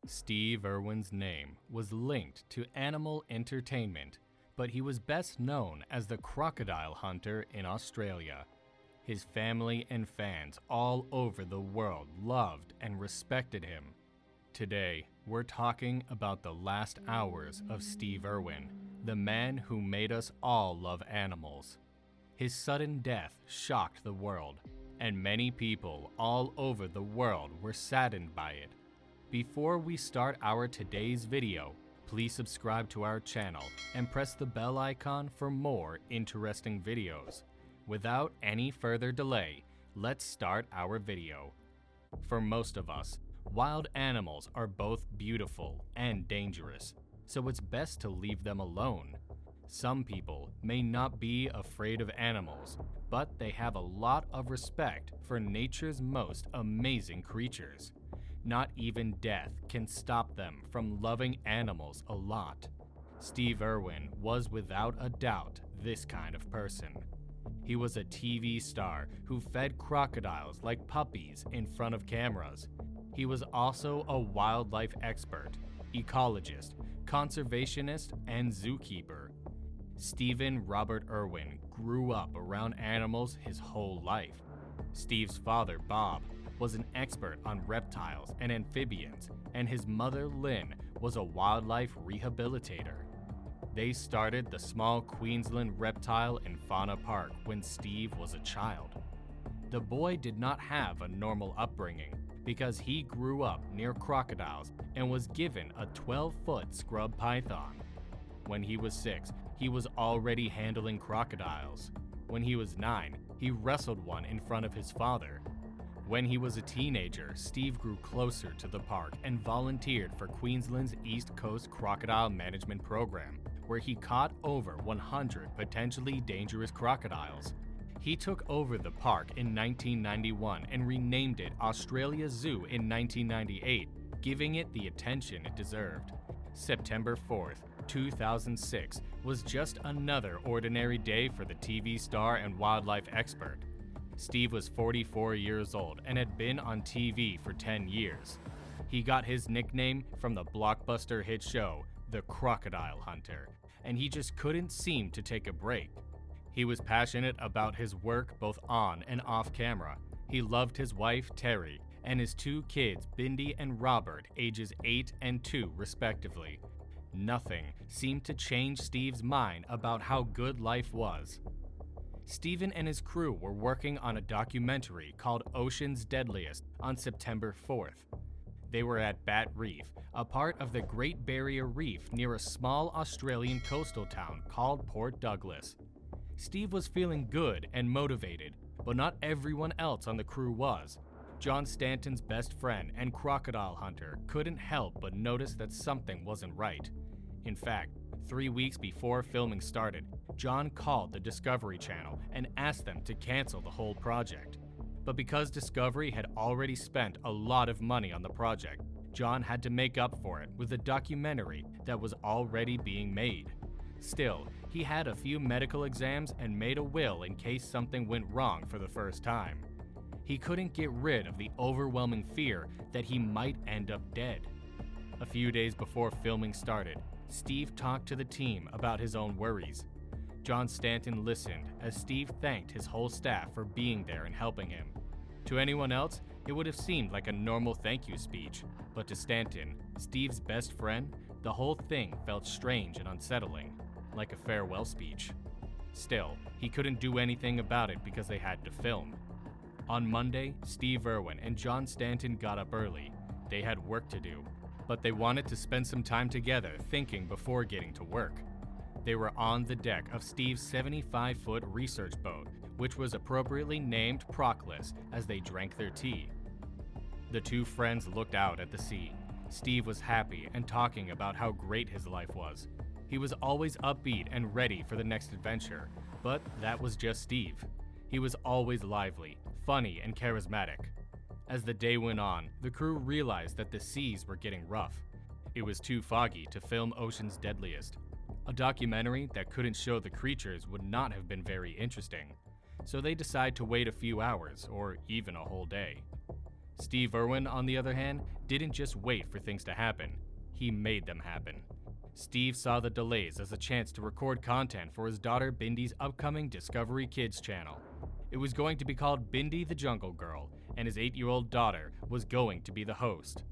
Steve Irwin's name was linked to animal entertainment, but he was best known as the crocodile hunter in Australia. His family and fans all over the world loved and respected him. Today, we're talking about the last hours of Steve Irwin, the man who made us all love animals. His sudden death shocked the world, and many people all over the world were saddened by it. Before we start our today's video, please subscribe to our channel and press the bell icon for more interesting videos. Without any further delay, let's start our video. For most of us, wild animals are both beautiful and dangerous, so it's best to leave them alone. Some people may not be afraid of animals, but they have a lot of respect for nature's most amazing creatures. Not even death can stop them from loving animals a lot. Steve Irwin was without a doubt this kind of person. He was a TV star who fed crocodiles like puppies in front of cameras. He was also a wildlife expert, ecologist, conservationist, and zookeeper. Stephen Robert Irwin grew up around animals his whole life. Steve's father, Bob, was an expert on reptiles and amphibians, and his mother, Lynn, was a wildlife rehabilitator. They started the small Queensland Reptile and Fauna Park when Steve was a child. The boy did not have a normal upbringing because he grew up near crocodiles and was given a 12-foot scrub python. When he was 6, he was already handling crocodiles. When he was 9, he wrestled one in front of his father. When he was a teenager, Steve grew closer to the park and volunteered for Queensland's East Coast Crocodile Management Program, where he caught over 100 potentially dangerous crocodiles. He took over the park in 1991 and renamed it Australia Zoo in 1998, giving it the attention it deserved. September 4th, 2006 was just another ordinary day for the TV star and wildlife expert. Steve was 44 years old and had been on TV for 10 years. He got his nickname from the blockbuster hit show, The Crocodile Hunter, and he just couldn't seem to take a break. He was passionate about his work both on and off camera. He loved his wife, Terry, and his 2 kids, Bindi and Robert, ages 8 and 2 respectively. Nothing seemed to change Steve's mind about how good life was. Stephen and his crew were working on a documentary called Ocean's Deadliest on September 4th. They were at Bat Reef, a part of the Great Barrier Reef near a small Australian coastal town called Port Douglas. Steve was feeling good and motivated, but not everyone else on the crew was. John Stanton's best friend and crocodile hunter couldn't help but notice that something wasn't right. In fact, 3 weeks before filming started, John called the Discovery Channel and asked them to cancel the whole project. But because Discovery had already spent a lot of money on the project, John had to make up for it with a documentary that was already being made. Still, he had a few medical exams and made a will in case something went wrong for the first time. He couldn't get rid of the overwhelming fear that he might end up dead. A few days before filming started, Steve talked to the team about his own worries. John Stanton listened as Steve thanked his whole staff for being there and helping him. To anyone else, it would have seemed like a normal thank you speech, but to Stanton, Steve's best friend, the whole thing felt strange and unsettling, like a farewell speech. Still, he couldn't do anything about it because they had to film. On Monday, Steve Irwin and John Stanton got up early. They had work to do, but they wanted to spend some time together thinking before getting to work. They were on the deck of Steve's 75-foot research boat, which was appropriately named Proclus, as they drank their tea. The 2 friends looked out at the sea. Steve was happy and talking about how great his life was. He was always upbeat and ready for the next adventure, but that was just Steve. He was always lively, funny, and charismatic. As the day went on, the crew realized that the seas were getting rough. It was too foggy to film Ocean's Deadliest. A documentary that couldn't show the creatures would not have been very interesting, so they decided to wait a few hours or even a whole day. Steve Irwin, on the other hand, didn't just wait for things to happen, he made them happen. Steve saw the delays as a chance to record content for his daughter Bindi's upcoming Discovery Kids channel. It was going to be called Bindi the Jungle Girl, and his 8-year-old daughter was going to be the host.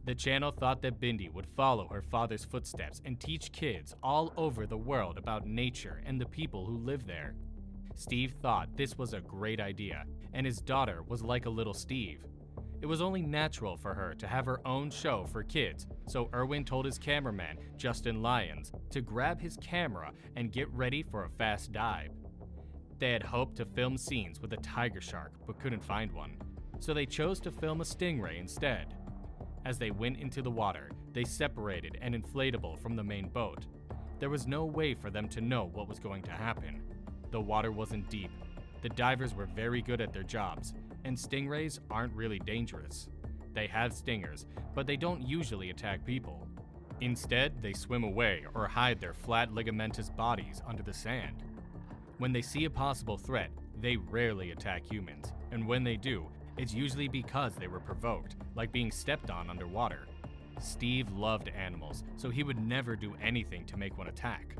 The channel thought that Bindi would follow her father's footsteps and teach kids all over the world about nature and the people who live there. Steve thought this was a great idea, and his daughter was like a little Steve. It was only natural for her to have her own show for kids, so Irwin told his cameraman, Justin Lyons, to grab his camera and get ready for a fast dive. They had hoped to film scenes with a tiger shark, but couldn't find one, so they chose to film a stingray instead. As they went into the water, they separated an inflatable from the main boat. There was no way for them to know what was going to happen. The water wasn't deep. The divers were very good at their jobs, and stingrays aren't really dangerous. They have stingers, but they don't usually attack people. Instead, they swim away or hide their flat ligamentous bodies under the sand. When they see a possible threat, they rarely attack humans, and when they do, it's usually because they were provoked, like being stepped on underwater. Steve loved animals, so he would never do anything to make one attack.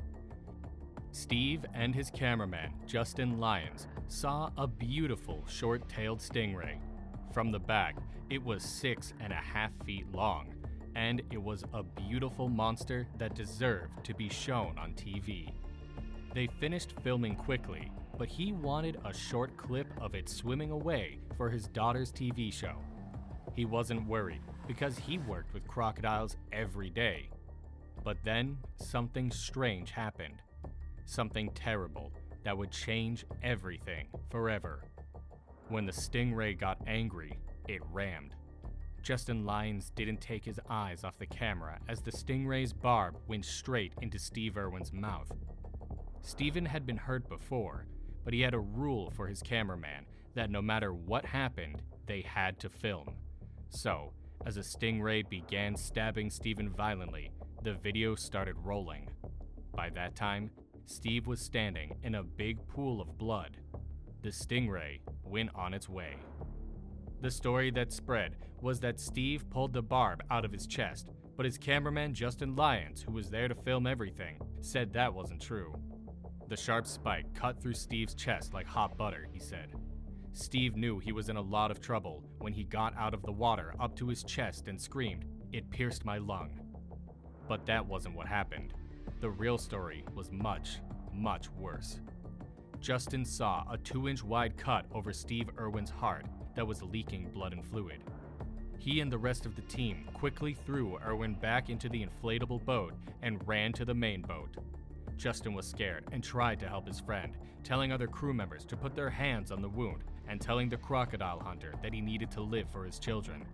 Steve and his cameraman, Justin Lyons, saw a beautiful short-tailed stingray. From the back, it was 6.5 feet long, and it was a beautiful monster that deserved to be shown on TV. They finished filming quickly, but he wanted a short clip of it swimming away for his daughter's TV show. He wasn't worried because he worked with crocodiles every day. But then something strange happened. Something terrible that would change everything forever. When the stingray got angry, it rammed. Justin Lyons didn't take his eyes off the camera as the stingray's barb went straight into Steve Irwin's mouth. Steven had been hurt before, but he had a rule for his cameraman that no matter what happened, they had to film. So, as a stingray began stabbing Steven violently, the video started rolling. By that time, Steve was standing in a big pool of blood. The stingray went on its way. The story that spread was that Steve pulled the barb out of his chest, but his cameraman Justin Lyons, who was there to film everything, said that wasn't true. The sharp spike cut through Steve's chest like hot butter, he said. Steve knew he was in a lot of trouble when he got out of the water up to his chest and screamed, "It pierced my lung." But that wasn't what happened. The real story was much, much worse. Justin saw a 2-inch wide cut over Steve Irwin's heart that was leaking blood and fluid. He and the rest of the team quickly threw Irwin back into the inflatable boat and ran to the main boat. Justin was scared and tried to help his friend, telling other crew members to put their hands on the wound and telling the crocodile hunter that he needed to live for his children.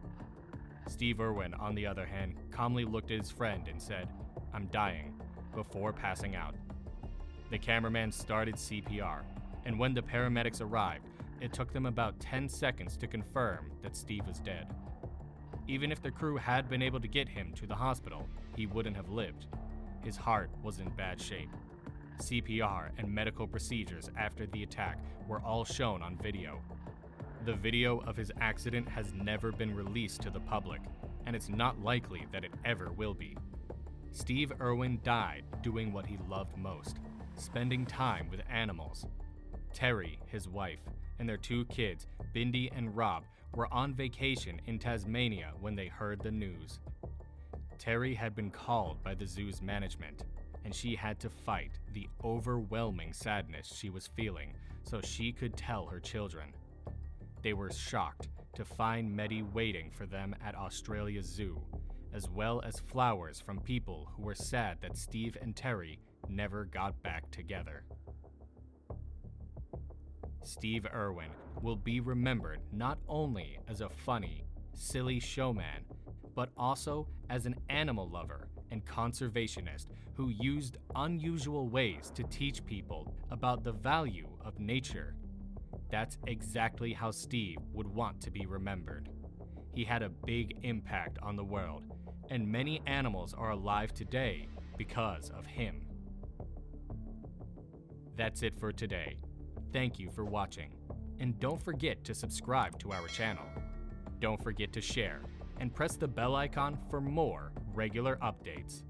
Steve Irwin, on the other hand, calmly looked at his friend and said, "I'm dying," before passing out. The cameraman started CPR, and when the paramedics arrived, it took them about 10 seconds to confirm that Steve was dead. Even if the crew had been able to get him to the hospital, he wouldn't have lived. His heart was in bad shape. CPR and medical procedures after the attack were all shown on video. The video of his accident has never been released to the public, and it's not likely that it ever will be. Steve Irwin died doing what he loved most, spending time with animals. Terry, his wife, and their 2 kids, Bindi and Rob, were on vacation in Tasmania when they heard the news. Terry had been called by the zoo's management, and she had to fight the overwhelming sadness she was feeling so she could tell her children. They were shocked to find Medi waiting for them at Australia's zoo, as well as flowers from people who were sad that Steve and Terry never got back together. Steve Irwin will be remembered not only as a funny, silly showman, but also as an animal lover and conservationist who used unusual ways to teach people about the value of nature. That's exactly how Steve would want to be remembered. He had a big impact on the world, and many animals are alive today because of him. That's it for today. Thank you for watching, and don't forget to subscribe to our channel. Don't forget to share and press the bell icon for more regular updates.